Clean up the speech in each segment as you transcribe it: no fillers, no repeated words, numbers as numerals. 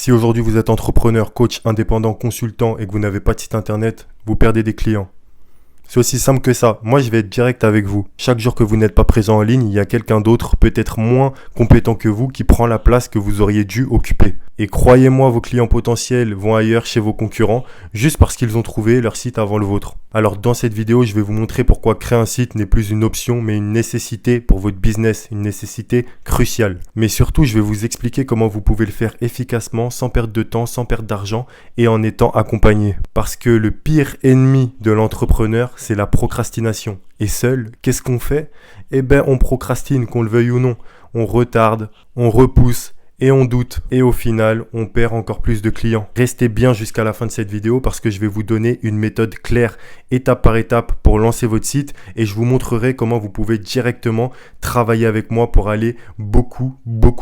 Si aujourd'hui vous êtes entrepreneur, coach, indépendant, consultant et que vous n'avez pas de site internet, vous perdez des clients. C'est aussi simple que ça. Moi, je vais être direct avec vous. Chaque jour que vous n'êtes pas présent en ligne, il y a quelqu'un d'autre, peut-être moins compétent que vous, qui prend la place que vous auriez dû occuper. Et croyez-moi, vos clients potentiels vont ailleurs chez vos concurrents, juste parce qu'ils ont trouvé leur site avant le vôtre. Alors dans cette vidéo, je vais vous montrer pourquoi créer un site n'est plus une option, mais une nécessité pour votre business, une nécessité cruciale. Mais surtout, je vais vous expliquer comment vous pouvez le faire efficacement, sans perdre de temps, sans perdre d'argent et en étant accompagné. Parce que le pire ennemi de l'entrepreneur, c'est la procrastination. Et seul, qu'est-ce qu'on fait? Eh ben, on procrastine, qu'on le veuille ou non. On retarde, on repousse et on doute. Et au final, on perd encore plus de clients. Restez bien jusqu'à la fin de cette vidéo parce que je vais vous donner une méthode claire, étape par étape, pour lancer votre site. Et je vous montrerai comment vous pouvez directement travailler avec moi pour aller beaucoup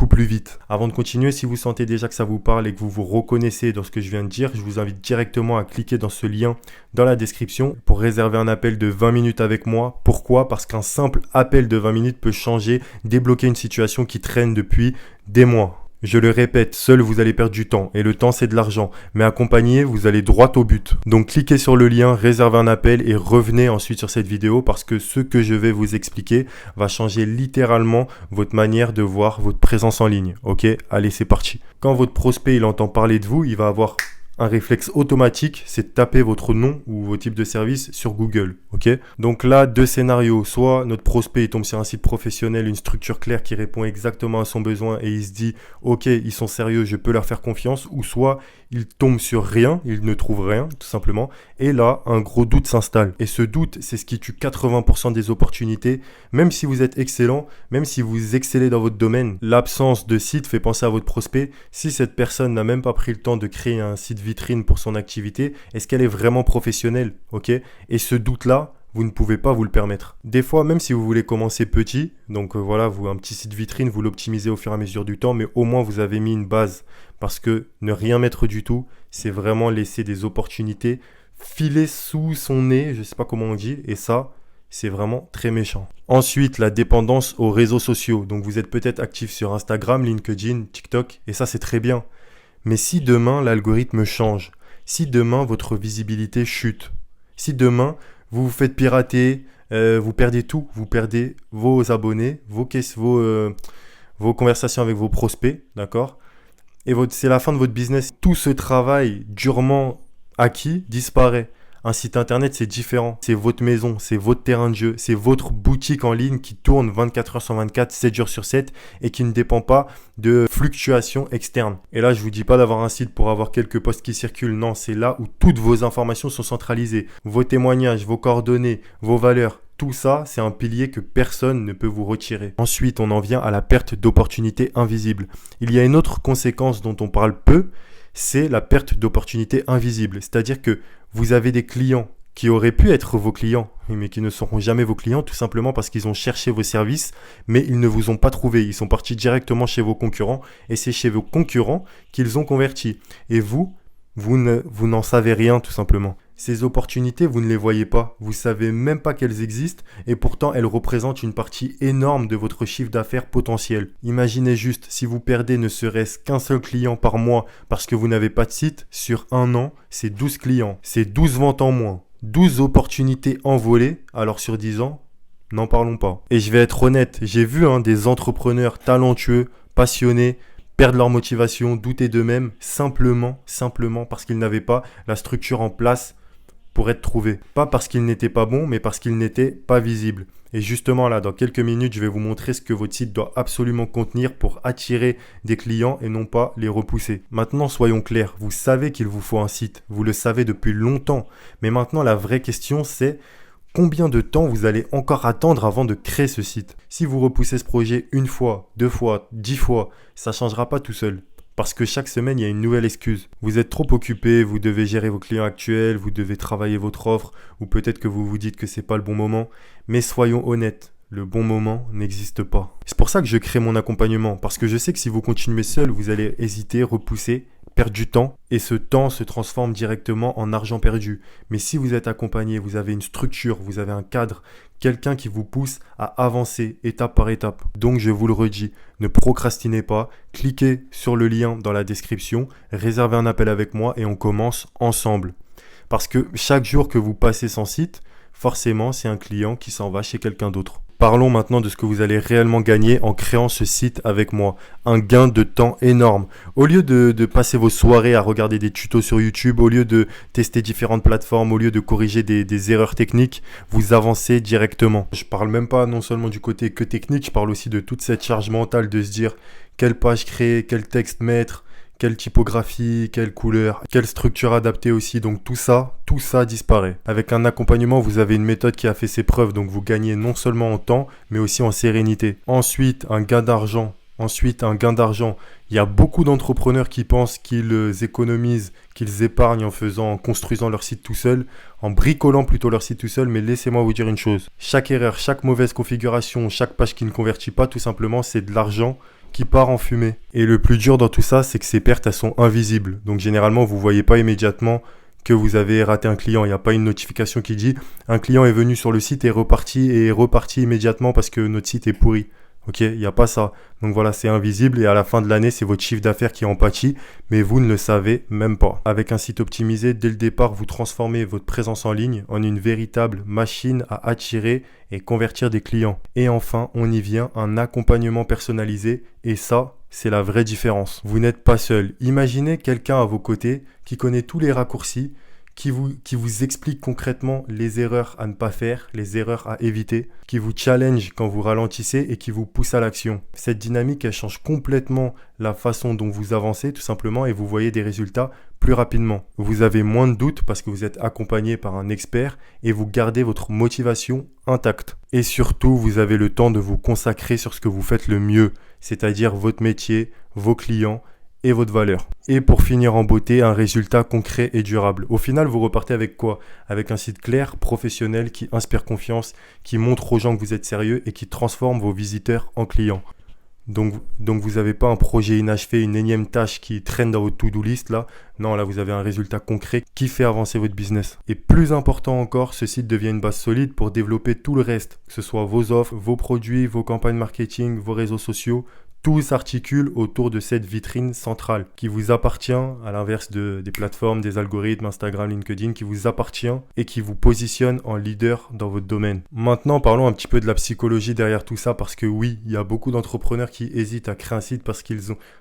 plus vite. Avant de continuer, si vous sentez déjà que ça vous parle et que vous vous reconnaissez dans ce que je viens de dire, je vous invite directement à cliquer dans ce lien dans la description pour réserver un appel de 20 minutes avec moi. Pourquoi? Parce qu'un simple appel de 20 minutes peut changer, débloquer une situation qui traîne depuis des mois. Je le répète, seul vous allez perdre du temps et le temps c'est de l'argent, mais accompagné vous allez droit au but. Donc cliquez sur le lien, réservez un appel et revenez ensuite sur cette vidéo parce que ce que je vais vous expliquer va changer littéralement votre manière de voir votre présence en ligne. Ok, allez c'est parti. Quand votre prospect il entend parler de vous, il va avoir un réflexe automatique, c'est de taper votre nom ou vos types de services sur Google, ok? Donc là, deux scénarios. Soit notre prospect il tombe sur un site professionnel, une structure claire qui répond exactement à son besoin et il se dit, ok, ils sont sérieux, je peux leur faire confiance. Ou soit il tombe sur rien, il ne trouve rien, tout simplement. Et là, un gros doute s'installe. Et ce doute, c'est ce qui tue 80% des opportunités. Même si vous êtes excellent, même si vous excellez dans votre domaine, l'absence de site fait penser à votre prospect. Si cette personne n'a même pas pris le temps de créer un site vitrine pour son activité, est-ce qu'elle est vraiment professionnelle, ok? Et ce doute-là, vous ne pouvez pas vous le permettre. Des fois, même si vous voulez commencer petit, donc voilà, vous un petit site vitrine, vous l'optimisez au fur et à mesure du temps, mais au moins vous avez mis une base. Parce que ne rien mettre du tout, c'est vraiment laisser des opportunités filer sous son nez, je ne sais pas comment on dit, et ça, c'est vraiment très méchant. Ensuite, la dépendance aux réseaux sociaux. Donc vous êtes peut-être actif sur Instagram, LinkedIn, TikTok, et ça c'est très bien. Mais si demain l'algorithme change, si demain votre visibilité chute, si demain vous vous faites pirater, vous perdez tout, vous perdez vos abonnés, vos conversations avec vos prospects, d'accord? Et c'est la fin de votre business. Tout ce travail durement acquis disparaît. Un site internet, c'est différent. C'est votre maison, c'est votre terrain de jeu, c'est votre boutique en ligne qui tourne 24 heures sur 24, 7 jours sur 7 et qui ne dépend pas de fluctuations externes. Et là, je vous dis pas d'avoir un site pour avoir quelques posts qui circulent. Non, c'est là où toutes vos informations sont centralisées. Vos témoignages, vos coordonnées, vos valeurs. Tout ça, c'est un pilier que personne ne peut vous retirer. Ensuite, on en vient à la perte d'opportunités invisibles. Il y a une autre conséquence dont on parle peu, c'est la perte d'opportunités invisibles. C'est-à-dire que vous avez des clients qui auraient pu être vos clients, mais qui ne seront jamais vos clients, tout simplement parce qu'ils ont cherché vos services, mais ils ne vous ont pas trouvé. Ils sont partis directement chez vos concurrents, et c'est chez vos concurrents qu'ils ont converti. Et vous n'en savez rien, tout simplement. Ces opportunités, vous ne les voyez pas. Vous ne savez même pas qu'elles existent et pourtant elles représentent une partie énorme de votre chiffre d'affaires potentiel. Imaginez juste, si vous perdez ne serait-ce qu'un seul client par mois parce que vous n'avez pas de site, sur un an, c'est 12 clients. C'est 12 ventes en moins. 12 opportunités envolées, alors sur 10 ans, n'en parlons pas. Et je vais être honnête, j'ai vu des entrepreneurs talentueux, passionnés, perdre leur motivation, douter d'eux-mêmes, simplement parce qu'ils n'avaient pas la structure en place pour être trouvés. Pas parce qu'ils n'étaient pas bons, mais parce qu'ils n'étaient pas visibles. Et justement là, dans quelques minutes, je vais vous montrer ce que votre site doit absolument contenir pour attirer des clients et non pas les repousser. Maintenant, soyons clairs, vous savez qu'il vous faut un site, vous le savez depuis longtemps. Mais maintenant, la vraie question c'est combien de temps vous allez encore attendre avant de créer ce site? Si vous repoussez ce projet une fois, 2 fois, 10 fois, ça ne changera pas tout seul. Parce que chaque semaine, il y a une nouvelle excuse. Vous êtes trop occupé, vous devez gérer vos clients actuels, vous devez travailler votre offre, ou peut-être que vous vous dites que ce n'est pas le bon moment. Mais soyons honnêtes, le bon moment n'existe pas. C'est pour ça que je crée mon accompagnement, parce que je sais que si vous continuez seul, vous allez hésiter, repousser, perdre du temps et ce temps se transforme directement en argent perdu. Mais si vous êtes accompagné, vous avez une structure, vous avez un cadre, quelqu'un qui vous pousse à avancer étape par étape. Donc je vous le redis, ne procrastinez pas, cliquez sur le lien dans la description, réservez un appel avec moi et on commence ensemble. Parce que chaque jour que vous passez sans site, forcément c'est un client qui s'en va chez quelqu'un d'autre. Parlons maintenant de ce que vous allez réellement gagner en créant ce site avec moi. Un gain de temps énorme. Au lieu de passer vos soirées à regarder des tutos sur YouTube, au lieu de tester différentes plateformes, au lieu de corriger des erreurs techniques, vous avancez directement. Je parle même pas non seulement du côté que technique, je parle aussi de toute cette charge mentale de se dire quelle page créer, quel texte mettre, quelle typographie, quelle couleur, quelle structure adapter aussi. Donc tout ça disparaît. Avec un accompagnement, vous avez une méthode qui a fait ses preuves. Donc vous gagnez non seulement en temps, mais aussi en sérénité. Ensuite, un gain d'argent. Il y a beaucoup d'entrepreneurs qui pensent qu'ils économisent, qu'ils épargnent en construisant leur site tout seul, en bricolant plutôt leur site tout seul. Mais laissez-moi vous dire une chose. Chaque erreur, chaque mauvaise configuration, chaque page qui ne convertit pas, tout simplement, c'est de l'argent qui part en fumée. Et le plus dur dans tout ça, c'est que ces pertes, elles sont invisibles. Donc généralement, vous ne voyez pas immédiatement que vous avez raté un client. Il n'y a pas une notification qui dit « Un client est venu sur le site et est reparti immédiatement parce que notre site est pourri ». Ok, il n'y a pas ça. Donc voilà, c'est invisible et à la fin de l'année, c'est votre chiffre d'affaires qui en pâtit, mais vous ne le savez même pas. Avec un site optimisé, dès le départ, vous transformez votre présence en ligne en une véritable machine à attirer et convertir des clients. Et enfin, on y vient, un accompagnement personnalisé et ça, c'est la vraie différence. Vous n'êtes pas seul. Imaginez quelqu'un à vos côtés qui connaît tous les raccourcis, qui vous explique concrètement les erreurs à ne pas faire, les erreurs à éviter, qui vous challenge quand vous ralentissez et qui vous pousse à l'action. Cette dynamique, elle change complètement la façon dont vous avancez tout simplement et vous voyez des résultats plus rapidement. Vous avez moins de doutes parce que vous êtes accompagné par un expert et vous gardez votre motivation intacte. Et surtout, vous avez le temps de vous consacrer sur ce que vous faites le mieux, c'est-à-dire votre métier, vos clients et votre valeur. Et pour finir en beauté, un résultat concret et durable. Au final, vous repartez avec quoi? Avec un site clair, professionnel, qui inspire confiance, qui montre aux gens que vous êtes sérieux et qui transforme vos visiteurs en clients. Donc vous n'avez pas un projet inachevé, une énième tâche qui traîne dans votre to-do list là. Non, là vous avez un résultat concret qui fait avancer votre business. Et plus important encore, ce site devient une base solide pour développer tout le reste, que ce soit vos offres, vos produits, vos campagnes marketing, vos réseaux sociaux. Tout s'articule autour de cette vitrine centrale qui vous appartient, à l'inverse des plateformes, des algorithmes, Instagram, LinkedIn, qui vous appartient et qui vous positionne en leader dans votre domaine. Maintenant, parlons un petit peu de la psychologie derrière tout ça parce que oui, il y a beaucoup d'entrepreneurs qui hésitent à créer un site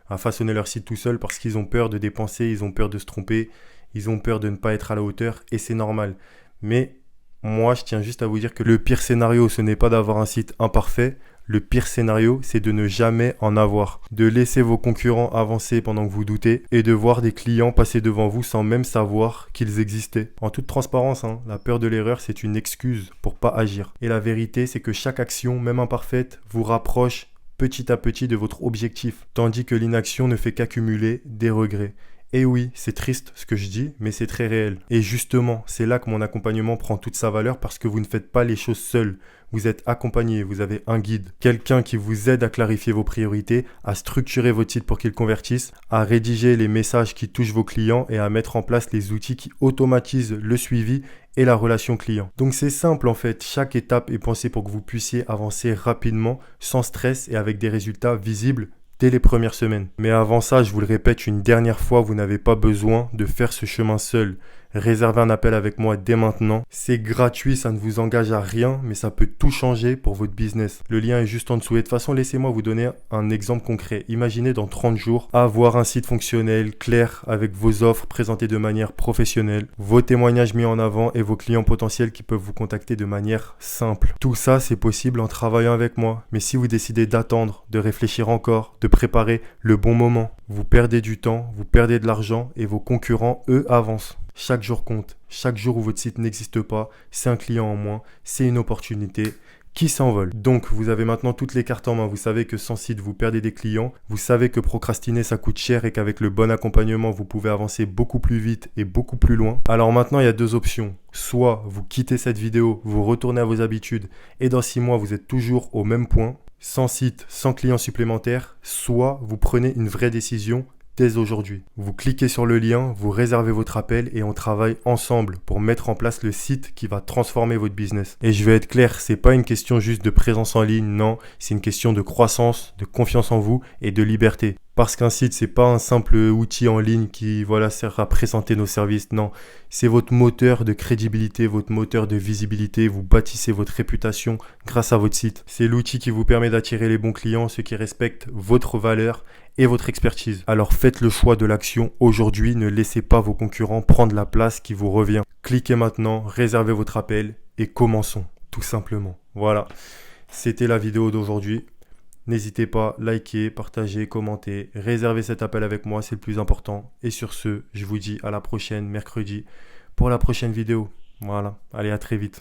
à façonner leur site tout seul parce qu'ils ont peur de dépenser, ils ont peur de se tromper, ils ont peur de ne pas être à la hauteur et c'est normal. Mais moi, je tiens juste à vous dire que le pire scénario, ce n'est pas d'avoir un site imparfait. Le pire scénario, c'est de ne jamais en avoir, de laisser vos concurrents avancer pendant que vous doutez et de voir des clients passer devant vous sans même savoir qu'ils existaient. En toute transparence, la peur de l'erreur, c'est une excuse pour pas agir. Et la vérité, c'est que chaque action, même imparfaite, vous rapproche petit à petit de votre objectif, tandis que l'inaction ne fait qu'accumuler des regrets. Et oui, c'est triste ce que je dis, mais c'est très réel. Et justement, c'est là que mon accompagnement prend toute sa valeur parce que vous ne faites pas les choses seuls. Vous êtes accompagné, vous avez un guide, quelqu'un qui vous aide à clarifier vos priorités, à structurer votre site pour qu'il convertisse, à rédiger les messages qui touchent vos clients et à mettre en place les outils qui automatisent le suivi et la relation client. Donc c'est simple en fait, chaque étape est pensée pour que vous puissiez avancer rapidement, sans stress et avec des résultats visibles dès les premières semaines. Mais avant ça, je vous le répète une dernière fois, vous n'avez pas besoin de faire ce chemin seul. Réservez un appel avec moi dès maintenant. C'est gratuit, ça ne vous engage à rien, mais ça peut tout changer pour votre business. Le lien est juste en dessous. Et de toute façon, laissez-moi vous donner un exemple concret. Imaginez dans 30 jours avoir un site fonctionnel, clair, avec vos offres présentées de manière professionnelle, vos témoignages mis en avant et vos clients potentiels qui peuvent vous contacter de manière simple. Tout ça, c'est possible en travaillant avec moi. Mais si vous décidez d'attendre, de réfléchir encore, de préparer le bon moment, vous perdez du temps, vous perdez de l'argent et vos concurrents, eux, avancent. Chaque jour compte. Chaque jour où votre site n'existe pas, c'est un client en moins, c'est une opportunité qui s'envole. Donc, vous avez maintenant toutes les cartes en main. Vous savez que sans site, vous perdez des clients. Vous savez que procrastiner, ça coûte cher et qu'avec le bon accompagnement, vous pouvez avancer beaucoup plus vite et beaucoup plus loin. Alors maintenant, il y a deux options. Soit vous quittez cette vidéo, vous retournez à vos habitudes et dans 6 mois, vous êtes toujours au même point, sans site, sans clients supplémentaires. Soit vous prenez une vraie décision dès aujourd'hui. Vous cliquez sur le lien, vous réservez votre appel et on travaille ensemble pour mettre en place le site qui va transformer votre business. Et je vais être clair, c'est pas une question juste de présence en ligne, non, c'est une question de croissance, de confiance en vous et de liberté. Parce qu'un site, c'est pas un simple outil en ligne qui sert à présenter nos services. Non, c'est votre moteur de crédibilité, votre moteur de visibilité. Vous bâtissez votre réputation grâce à votre site. C'est l'outil qui vous permet d'attirer les bons clients, ceux qui respectent votre valeur et votre expertise. Alors faites le choix de l'action aujourd'hui. Ne laissez pas vos concurrents prendre la place qui vous revient. Cliquez maintenant, réservez votre appel et commençons, tout simplement. Voilà, c'était la vidéo d'aujourd'hui. N'hésitez pas, likez, partagez, commentez, réservez cet appel avec moi, c'est le plus important. Et sur ce, je vous dis à la prochaine, mercredi, pour la prochaine vidéo. Voilà, allez, à très vite.